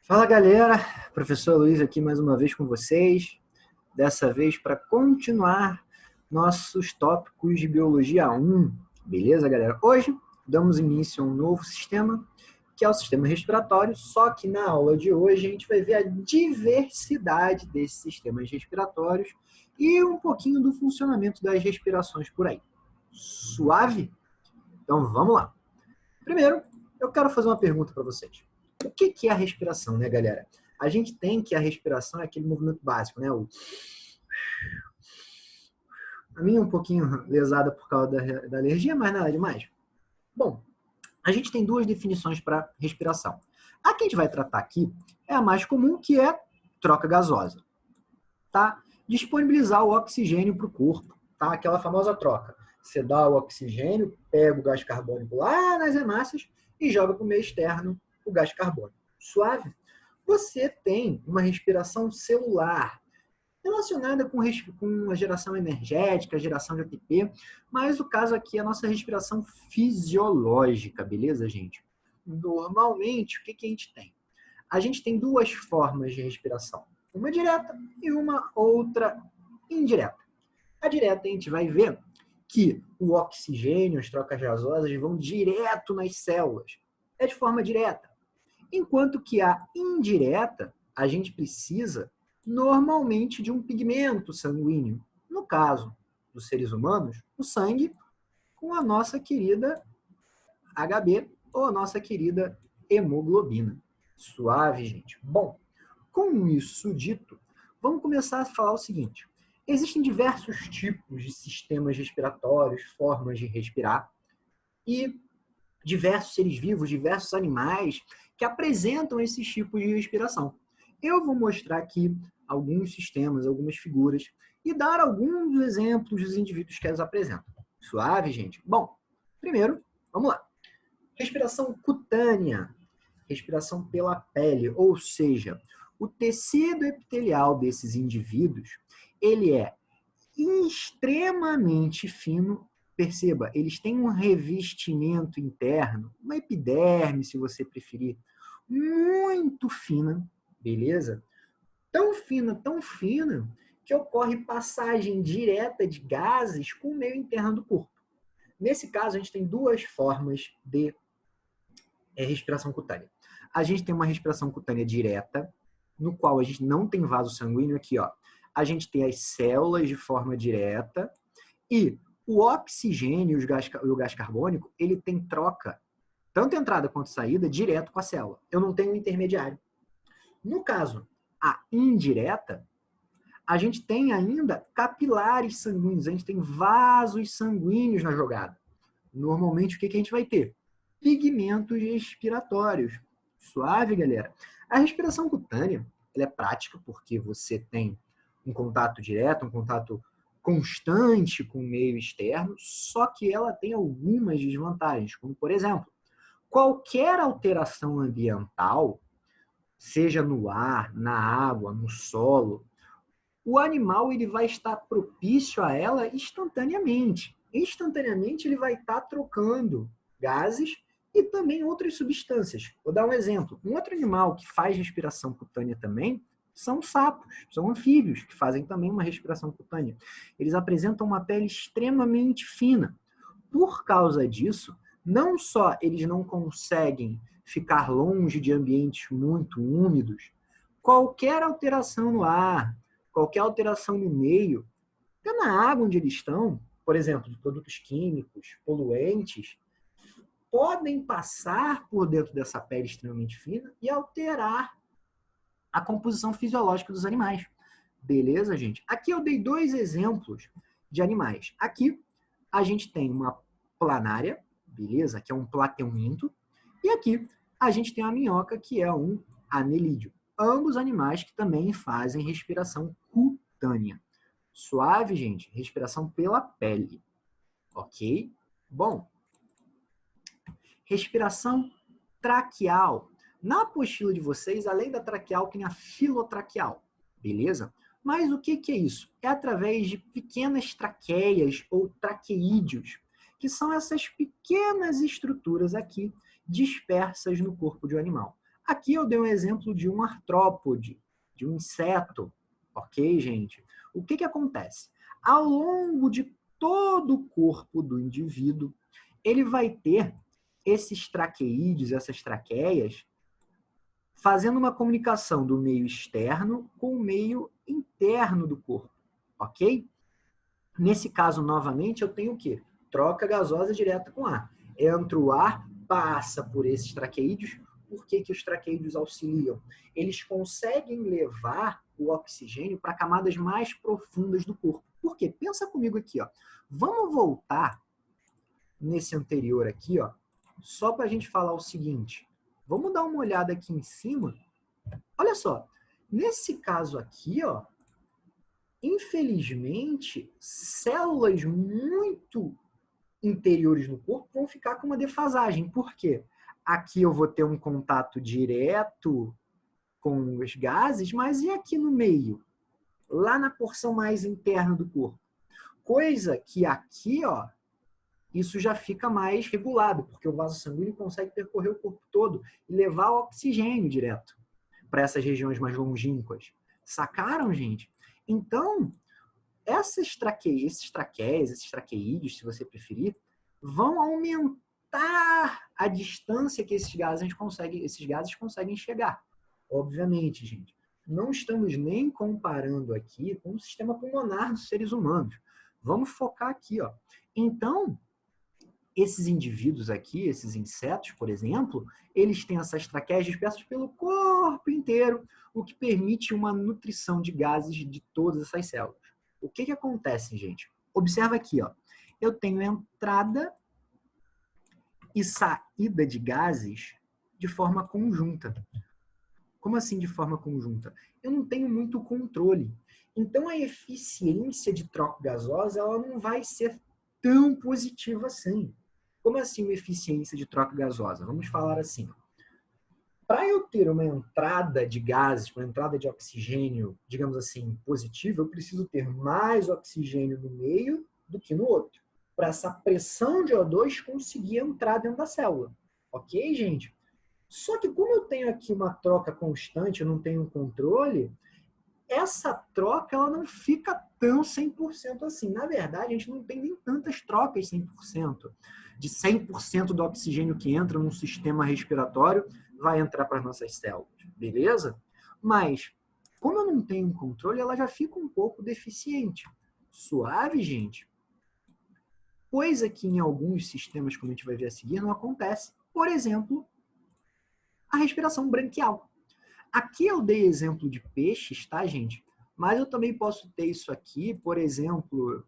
Fala galera, professor Luiz aqui mais uma vez com vocês, dessa vez para continuar nossos tópicos de Biologia 1, beleza galera? Hoje damos início a um novo sistema, que é o sistema respiratório, só que na aula de hoje a gente vai ver a diversidade desses sistemas respiratórios e um pouquinho do funcionamento das respirações por aí. Suave? Então vamos lá. Primeiro, eu quero fazer uma pergunta para vocês. O que é a respiração, né, galera? A gente tem que a respiração é aquele movimento básico, né? A minha é um pouquinho lesada por causa da alergia, mas nada demais. Bom, a gente tem duas definições para respiração. A que a gente vai tratar aqui é a mais comum, que é troca gasosa. Tá? Disponibilizar o oxigênio para o corpo. Tá? Aquela famosa troca. Você dá o oxigênio, pega o gás carbônico lá nas hemácias e joga para o meio externo o gás carbônico. Suave? Você tem uma respiração celular relacionada com a geração energética, a geração de ATP, mas o caso aqui é a nossa respiração fisiológica, beleza, gente? Normalmente, o que a gente tem? A gente tem duas formas de respiração, uma direta e uma outra indireta. A direta a gente vai ver que o oxigênio, as trocas gasosas vão direto nas células, é de forma direta. Enquanto que a indireta, a gente precisa normalmente de um pigmento sanguíneo. No caso dos seres humanos, o sangue com a nossa querida HB ou a nossa querida hemoglobina. Suave, gente. Bom, com isso dito, vamos começar a falar o seguinte. Existem diversos tipos de sistemas respiratórios, formas de respirar, e diversos seres vivos, diversos animais que apresentam esses tipos de respiração. Eu vou mostrar aqui alguns sistemas, algumas figuras e dar alguns exemplos dos indivíduos que as apresentam. Suave, gente? Bom, primeiro, vamos lá. Respiração cutânea, respiração pela pele, ou seja, o tecido epitelial desses indivíduos, ele é extremamente fino. Perceba, eles têm um revestimento interno, uma epiderme, se você preferir, muito fina, beleza? Tão fina, que ocorre passagem direta de gases com o meio interno do corpo. Nesse caso, a gente tem duas formas de respiração cutânea. A gente tem uma respiração cutânea direta, no qual a gente não tem vaso sanguíneo aqui, ó. A gente tem as células de forma direta e o oxigênio e o gás carbônico, ele tem troca, tanto entrada quanto saída, direto com a célula. Eu não tenho um intermediário. No caso, a indireta, a gente tem ainda capilares sanguíneos, a gente tem vasos sanguíneos na jogada. Normalmente, o que a gente vai ter? Pigmentos respiratórios. Suave, galera. A respiração cutânea, ela é prática, porque você tem um contato direto, um contato constante com o meio externo, só que ela tem algumas desvantagens, como, por exemplo, qualquer alteração ambiental, seja no ar, na água, no solo, o animal ele vai estar propício a ela instantaneamente. Instantaneamente ele vai estar trocando gases e também outras substâncias. Vou dar um exemplo. Um outro animal que faz respiração cutânea também são sapos, são anfíbios, que fazem também uma respiração cutânea. Eles apresentam uma pele extremamente fina. Por causa disso, não só eles não conseguem ficar longe de ambientes muito úmidos, qualquer alteração no ar, qualquer alteração no meio, até na água onde eles estão, por exemplo, de produtos químicos, poluentes, podem passar por dentro dessa pele extremamente fina e alterar a composição fisiológica dos animais. Beleza, gente? Aqui eu dei dois exemplos de animais. Aqui a gente tem uma planária, beleza? Que é um plateuminto. E aqui a gente tem a minhoca, que é um anelídeo. Ambos animais que também fazem respiração cutânea. Suave, gente? Respiração pela pele. Ok? Bom, respiração traqueal. Na apostila de vocês, além da traqueal, tem a filotraqueal, beleza? Mas o que é isso? É através de pequenas traqueias ou traqueídeos, que são essas pequenas estruturas aqui dispersas no corpo de um animal. Aqui eu dei um exemplo de um artrópode, de um inseto, ok, gente? O que acontece? Ao longo de todo o corpo do indivíduo, ele vai ter esses traqueídeos, essas traqueias, fazendo uma comunicação do meio externo com o meio interno do corpo, ok? Nesse caso, novamente, eu tenho o quê? Troca gasosa direta com ar. Entra o ar, passa por esses traqueídeos. Por que os traqueídeos auxiliam? Eles conseguem levar o oxigênio para camadas mais profundas do corpo. Por quê? Pensa comigo aqui, ó. Vamos voltar nesse anterior aqui, ó, só para a gente falar o seguinte. Vamos dar uma olhada aqui em cima. Olha só, nesse caso aqui, ó, infelizmente, células muito interiores no corpo vão ficar com uma defasagem. Por quê? Aqui eu vou ter um contato direto com os gases, mas e aqui no meio? Lá na porção mais interna do corpo? Coisa que aqui, ó, isso já fica mais regulado, porque o vaso sanguíneo consegue percorrer o corpo todo e levar o oxigênio direto para essas regiões mais longínquas. Sacaram, gente? Então, esses traqueias, esses traqueídeos, se você preferir, vão aumentar a distância que esses gases conseguem chegar. Obviamente, gente, não estamos nem comparando aqui com o sistema pulmonar dos seres humanos. Vamos focar aqui, ó. Então, esses indivíduos aqui, esses insetos, por exemplo, eles têm essas traqueias dispersas pelo corpo inteiro, o que permite uma nutrição de gases de todas essas células. O que acontece, gente? Observa aqui, ó. Eu tenho entrada e saída de gases de forma conjunta. Como assim de forma conjunta? Eu não tenho muito controle. Então, a eficiência de troca gasosa ela não vai ser tão positiva assim. Como assim uma eficiência de troca gasosa? Vamos falar assim. Para eu ter uma entrada de gases, uma entrada de oxigênio, digamos assim, positiva, eu preciso ter mais oxigênio no meio do que no outro. Para essa pressão de O2 conseguir entrar dentro da célula. Ok, gente? Só que como eu tenho aqui uma troca constante, eu não tenho controle, essa troca ela não fica tão 100% assim. Na verdade, a gente não tem nem tantas trocas 100%. De 100% do oxigênio que entra num sistema respiratório vai entrar para as nossas células, beleza? Mas, como eu não tenho controle, ela já fica um pouco deficiente. Suave, gente? Coisa que em alguns sistemas, como a gente vai ver a seguir, não acontece. Por exemplo, a respiração branquial. Aqui eu dei exemplo de peixes, tá, gente? Mas eu também posso ter isso aqui, por exemplo,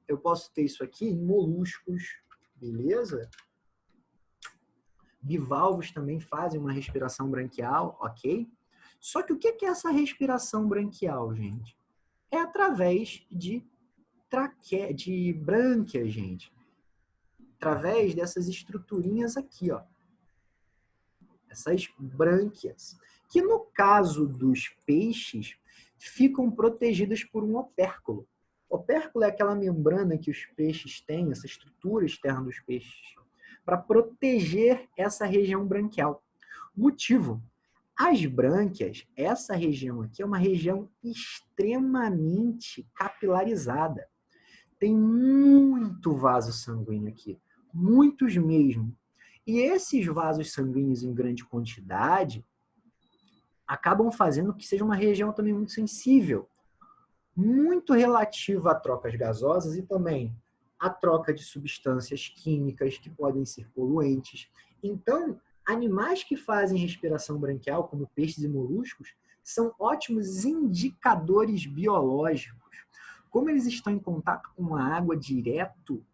eu posso ter isso aqui em moluscos, beleza? Bivalvos também fazem uma respiração branquial, ok? Só que o que é essa respiração branquial, gente? É através de brânquias, gente. Através dessas estruturinhas aqui, ó. Essas brânquias. Que no caso dos peixes, ficam protegidas por um opérculo. Opérculo é aquela membrana que os peixes têm, essa estrutura externa dos peixes, para proteger essa região branquial. Motivo: as brânquias, essa região aqui é uma região extremamente capilarizada. Tem muito vaso sanguíneo aqui, muitos mesmo. E esses vasos sanguíneos em grande quantidade acabam fazendo que seja uma região também muito sensível, muito relativa a trocas gasosas e também a troca de substâncias químicas que podem ser poluentes. Então, animais que fazem respiração branquial, como peixes e moluscos, são ótimos indicadores biológicos. Como eles estão em contato com a água direto,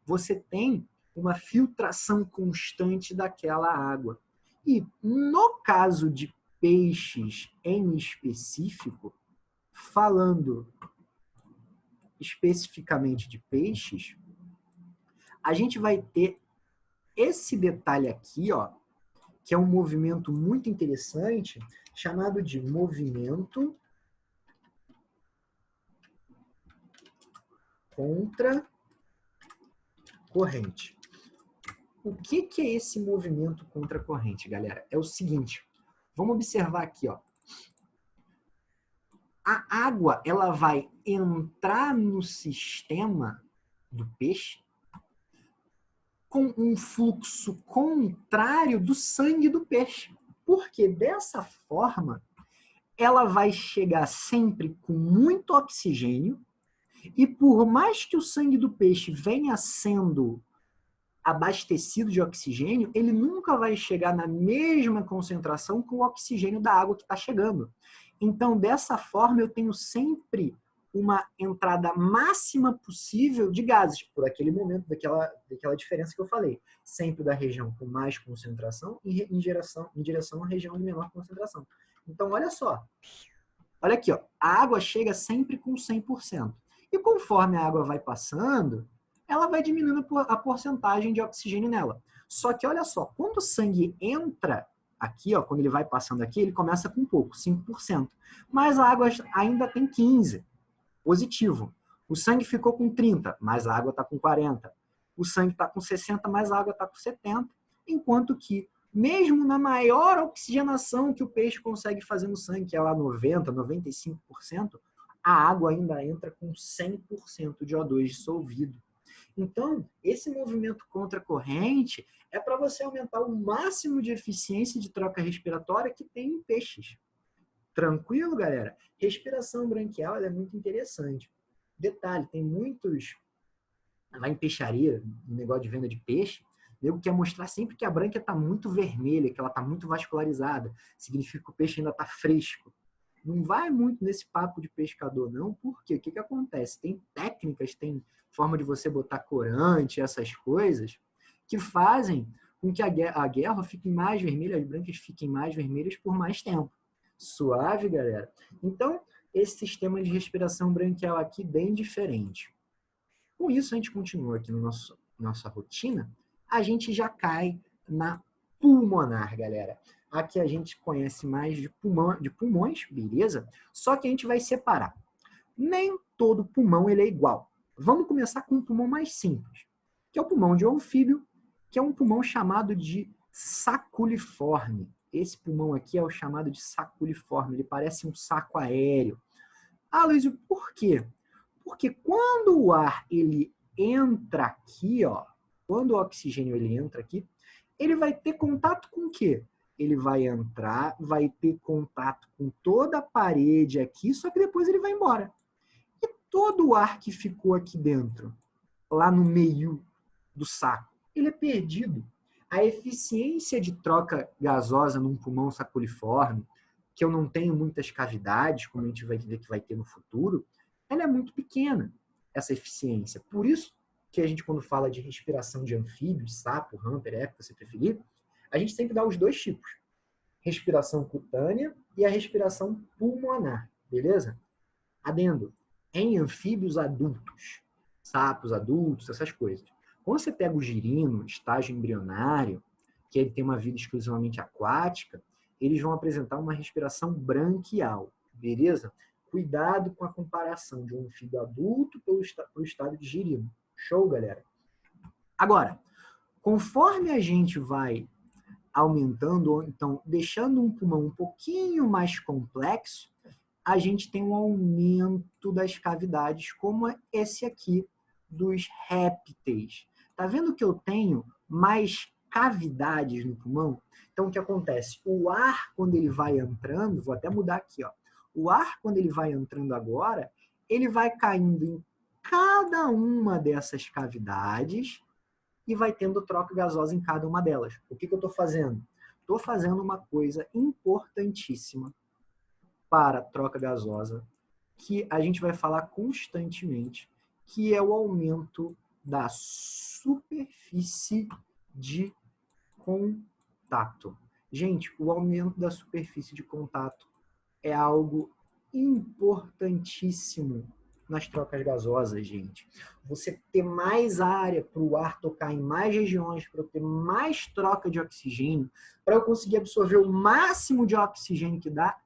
você tem uma filtração constante daquela água. E no caso de peixes em específico, falando especificamente de peixes, a gente vai ter esse detalhe aqui, ó, que é um movimento muito interessante, chamado de movimento contra corrente. O que é esse movimento contra corrente, galera? É o seguinte, Vamos observar aqui, ó. A água, ela vai entrar no sistema do peixe com um fluxo contrário do sangue do peixe. Porque dessa forma, ela vai chegar sempre com muito oxigênio e por mais que o sangue do peixe venha sendo abastecido de oxigênio, ele nunca vai chegar na mesma concentração com o oxigênio da água que está chegando. Então, dessa forma, eu tenho sempre uma entrada máxima possível de gases, por aquele momento, daquela diferença que eu falei. Sempre da região com mais concentração em direção à região de menor concentração. Então, olha só. Olha aqui, ó. A água chega sempre com 100%. E conforme a água vai passando, ela vai diminuindo a porcentagem de oxigênio nela. Só que olha só, quando o sangue entra aqui, ó, quando ele vai passando aqui, ele começa com pouco, 5%. Mas a água ainda tem 15%, positivo. O sangue ficou com 30%, mas a água está com 40%. O sangue está com 60%, mas a água está com 70%. Enquanto que, mesmo na maior oxigenação que o peixe consegue fazer no sangue, que é lá 90%, 95%, a água ainda entra com 100% de O2 dissolvido. Então, esse movimento contra a corrente é para você aumentar o máximo de eficiência de troca respiratória que tem em peixes. Tranquilo, galera? Respiração branquial é muito interessante. Detalhe, tem muitos... Lá em peixaria, no negócio de venda de peixe, o nego quer mostrar sempre que a brânquia está muito vermelha, que ela está muito vascularizada. Significa que o peixe ainda está fresco. Não vai muito nesse papo de pescador, não, porque o que acontece? Tem técnicas, tem forma de você botar corante, essas coisas, que fazem com que a guerra fique mais vermelha, as brânquias fiquem mais vermelhas por mais tempo. Suave, galera? Então, esse sistema de respiração branquial aqui bem diferente. Com isso, a gente continua aqui no nossa rotina, a gente já cai na pulmonar, galera. Aqui a gente conhece mais de pulmões, beleza? Só que a gente vai separar. Nem todo pulmão ele é igual. Vamos começar com um pulmão mais simples, que é o pulmão de um anfíbio, que é um pulmão chamado de saculiforme. Esse pulmão aqui é o chamado de saculiforme, ele parece um saco aéreo. Ah, Luiz, por quê? Porque quando o ar ele entra aqui, ó, quando o oxigênio ele entra aqui, ele vai ter contato com o quê? Ele vai entrar, vai ter contato com toda a parede aqui, só que depois ele vai embora. E todo o ar que ficou aqui dentro, lá no meio do saco, ele é perdido. A eficiência de troca gasosa num pulmão saculiforme, que eu não tenho muitas cavidades, como a gente vai ver que vai ter no futuro, ela é muito pequena, essa eficiência. Por isso que a gente, quando fala de respiração de anfíbio, de sapo, hamper, épico, se preferir, a gente sempre dá os dois tipos. Respiração cutânea e a respiração pulmonar, beleza? Adendo, em anfíbios adultos, sapos adultos, essas coisas. Quando você pega o girino, estágio embrionário, que ele tem uma vida exclusivamente aquática, eles vão apresentar uma respiração branquial, beleza? Cuidado com a comparação de um anfíbio adulto pelo estado de girino. Show, galera? Agora, conforme a gente vai aumentando, ou então deixando um pulmão um pouquinho mais complexo, a gente tem um aumento das cavidades, como esse aqui dos répteis. Tá vendo que eu tenho mais cavidades no pulmão? Então, o que acontece? O ar, quando ele vai entrando, vou até mudar aqui, ó. O ar, quando ele vai entrando agora, ele vai caindo em cada uma dessas cavidades e vai tendo troca gasosa em cada uma delas. O que eu estou fazendo? Estou fazendo uma coisa importantíssima para a troca gasosa, que a gente vai falar constantemente, que é o aumento da superfície de contato. Gente, o aumento da superfície de contato é algo importantíssimo nas trocas gasosas, gente. Você ter mais área para o ar tocar em mais regiões, para eu ter mais troca de oxigênio, para eu conseguir absorver o máximo de oxigênio que dá,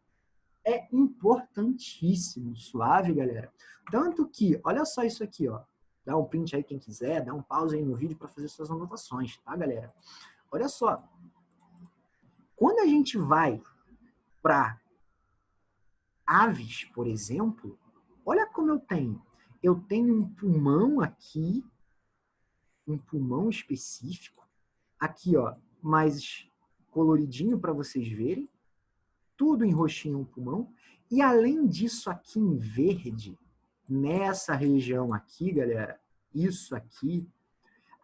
é importantíssimo. Suave, galera? Tanto que, olha só isso aqui, ó. Dá um print aí quem quiser, dá um pause aí no vídeo para fazer suas anotações, tá, galera? Olha só. Quando a gente vai para aves, por exemplo, olha como eu tenho. Eu tenho um pulmão aqui, um pulmão específico, aqui, ó, mais coloridinho para vocês verem, tudo em roxinho um pulmão, e além disso aqui em verde, nessa região aqui, galera, isso aqui,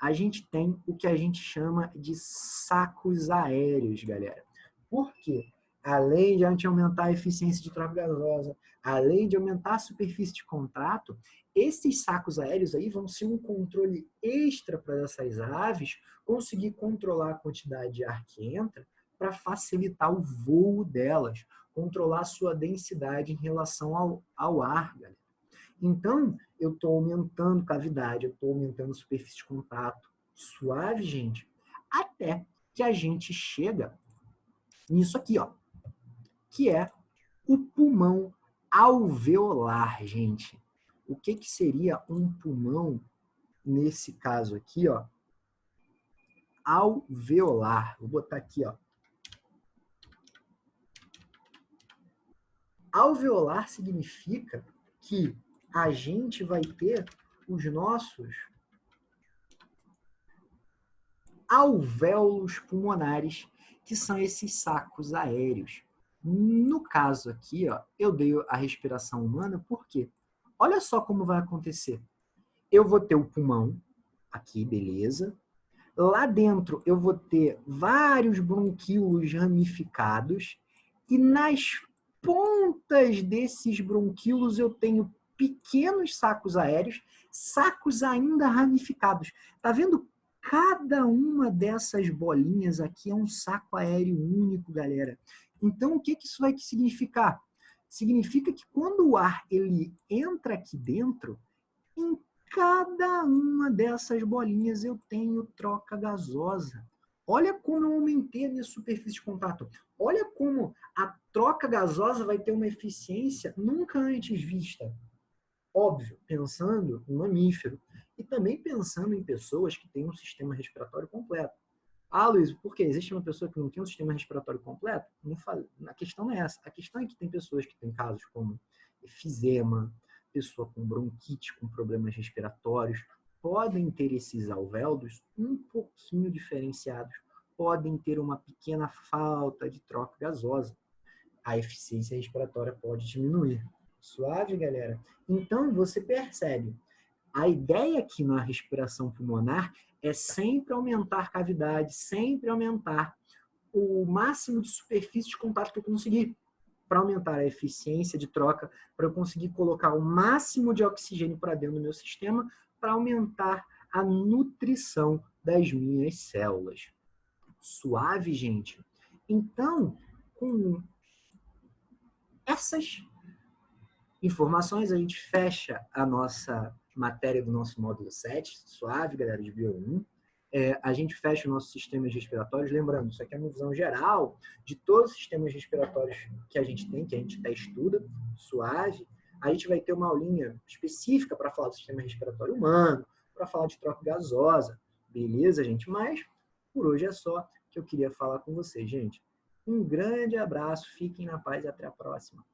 a gente tem o que a gente chama de sacos aéreos, galera. Por quê? Além de a gente aumentar a eficiência de troca gasosa, além de aumentar a superfície de contrato, esses sacos aéreos aí vão ser um controle extra para essas aves conseguir controlar a quantidade de ar que entra para facilitar o voo delas, controlar a sua densidade em relação ao ar, galera. Então, eu estou aumentando cavidade, eu estou aumentando superfície de contato suave, gente, até que a gente chega nisso aqui, ó, que é o pulmão alveolar, gente. O que seria um pulmão, nesse caso aqui, ó, alveolar? Vou botar aqui, ó. Alveolar significa que a gente vai ter os nossos alvéolos pulmonares, que são esses sacos aéreos. No caso aqui, ó, eu dei a respiração humana, por quê? Olha só como vai acontecer. Eu vou ter o pulmão, aqui, beleza. Lá dentro eu vou ter vários bronquíolos ramificados e nas pontas desses bronquíolos eu tenho pequenos sacos aéreos, sacos ainda ramificados. Tá vendo? Cada uma dessas bolinhas aqui é um saco aéreo único, galera. Então, o que isso vai significar? Significa que quando o ar ele entra aqui dentro, em cada uma dessas bolinhas eu tenho troca gasosa. Olha como eu aumentei a minha superfície de contato. Olha como a troca gasosa vai ter uma eficiência nunca antes vista. Óbvio, pensando em mamífero e também pensando em pessoas que têm um sistema respiratório completo. Ah, Luiz, por quê? Existe uma pessoa que não tem um sistema respiratório completo? Não falei. A questão não é essa. A questão é que tem pessoas que têm casos como efizema, pessoa com bronquite, com problemas respiratórios, podem ter esses alvéolos um pouquinho diferenciados, podem ter uma pequena falta de troca gasosa. A eficiência respiratória pode diminuir. Suave, galera? Então, você percebe, a ideia aqui na respiração pulmonar é sempre aumentar cavidade, sempre aumentar o máximo de superfície de contato que eu conseguir, para aumentar a eficiência de troca, para eu conseguir colocar o máximo de oxigênio para dentro do meu sistema, para aumentar a nutrição das minhas células. Suave, gente? Então, com essas informações, a gente fecha a nossa matéria do nosso módulo 7, suave, galera, de Bio 1. A gente fecha os nossos sistemas respiratórios. Lembrando, isso aqui é uma visão geral de todos os sistemas respiratórios que a gente tem, que a gente até estuda, suave. A gente vai ter uma aulinha específica para falar do sistema respiratório humano, para falar de troca gasosa, beleza, gente? Mas, por hoje é só que eu queria falar com vocês, gente. Um grande abraço, fiquem na paz e até a próxima.